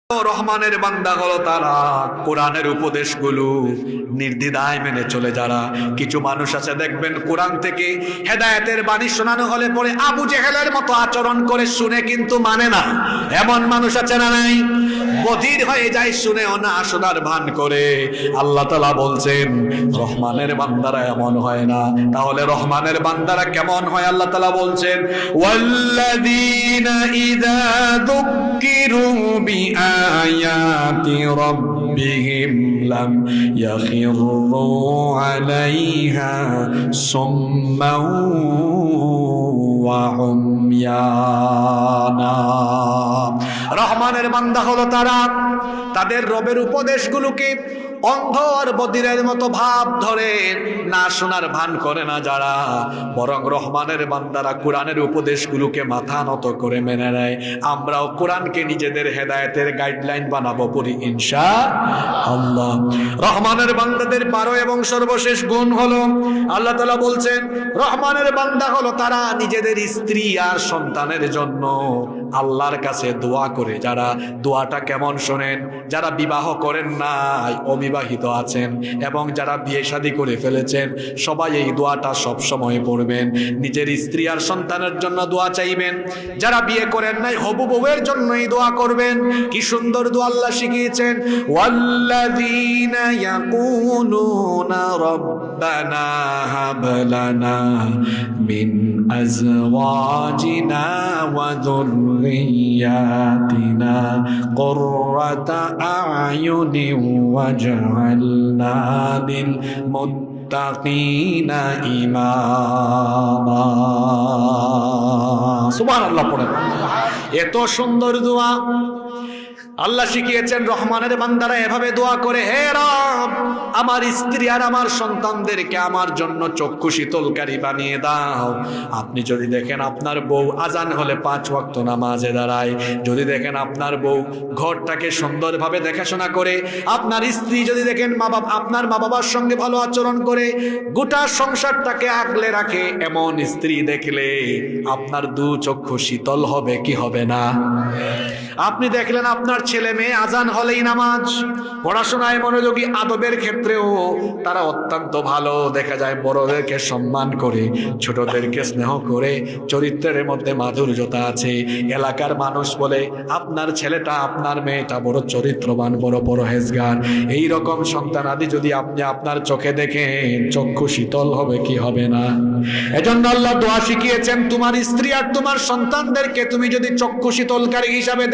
রহমানের বান্দা হলো তারা কোরআনের উপদেশগুলো নির্দ্বিধায় মেনে চলে। যারা কিছু মানুষ আছে দেখবেন কোরআন থেকে হেদায়েতের বাণী শোনানো হলে পরে আবু জেহেলের মতো আচরণ করে, শুনে কিন্তু মানে না। এমন মানুষ আছে না নাই? বধির হয়ে যায়, শুনেও না, শোনার ভান করে। আল্লাহ তাআলা বলছেন রহমানের বান্দারা এমন হয় না। তাহলে রহমানের বান্দারা কেমন হয়? আল্লাহ তাআলা বলছেন ওয়াল্লাযীনা ইযা যুক্কিরু বিআয়াতি রাব্বিহিম লাম ইয়াখিরু আলাইহা সুম্মান ওয়া উময়ানা। রহমানের বান্দা হলো তারা তাদের রবের উপদেশগুলোকে অন্ধ আর বধিরের মতো ভাব ধরে না শোনার ভান করে না যারা, বরং রহমানের বান্দারা কোরআনের উপদেশগুলোকে মাথা নত করে মেনে নেয়। আমরাও কোরআনকে নিজেদের হেদায়েতের গাইডলাইন বানাবো পড়ি ইনশাআল্লাহ। রহমানের বান্দাদের 12 এবং সর্বশেষ গুণ হলো, আল্লাহ তাআলা বলছেন রহমানের বান্দা হলো তারা নিজেদের স্ত্রী আর সন্তানের জন্য আল্লাহর কাছে দোয়া করে। যারা দোয়াটা কেমন শোনেন? যারা বিবাহ করেন নাই, অবিবাহিত আছেন এবং যারা বিয়ে শাদী করে ফেলেছেন, সবাই এই দোয়াটা সব সময় পড়বেন। নিজের স্ত্রী আর সন্তানের জন্য দোয়া চাইবেন। যারা বিয়ে করেন নাই, হবু বউয়ের জন্য এই দোয়া করবেন। কি সুন্দর দোয়া আল্লাহ শিখিয়েছেন, ওয়াল্লাযীনা ইয়াকুলুনা রাব্বানা হাব লানা মিন আজওয়াজিনা ওয়া যুররিয়াতিনা কুররাতা আ'য়ুনি ওয়াজআলনা লিল মুত্তাকিনা ইমামা। সুবহানাল্লাহ পড়েন। এত সুন্দর দোয়া আল্লাহ শিখিয়েছেন। রহমানের বান্দারা এভাবে দোয়া করে, হে রব, আমার স্ত্রী আর আমার সন্তানদেরকে আমার জন্য চক্ষু শীতলকারী বানিয়ে দাও। আপনি যদি দেখেন আপনার বউ আজান হলে 5 ওয়াক্ত নামাজে দাঁড়ায়, যদি দেখেন আপনার বউ ঘরটাকে সুন্দরভাবে দেখাশোনা করে, আপনার স্ত্রী যদি দেখেন আপনার মা বাবার সঙ্গে ভালো আচরণ করে, গোটা সংসারটাকে আগলে রাখে, এমন স্ত্রী দেখলে আপনার 2 চক্ষু শীতল হবে কি হবে না? আপনি দেখলেন আপনার ছেলে মেয়ে আজান হলেই নামাজ, পড়াশোনায় মনোযোগী, আদবের ক্ষেত্রেও তারা অত্যন্ত ভালো, দেখা যায় বড়দেরকে সম্মান করে, ছোটদেরকে স্নেহ করে, চরিত্রের মধ্যে মাধুর্যতা আছে। এলাকার মানুষ বলে আপনার ছেলেটা, আপনার মেয়েটা বড় চরিত্রবান, বড় পরহেজগার। এই রকম সন্তান আদি যদি আপনি আপনার চোখে দেখেন, চক্ষু শীতল হবে কি হবে না? এজন্য আল্লাহ দোয়া শিখিয়েছেন, তোমার স্ত্রী আর তোমার সন্তানদেরকে তুমি যদি চক্ষু শীতলকারী হিসাবে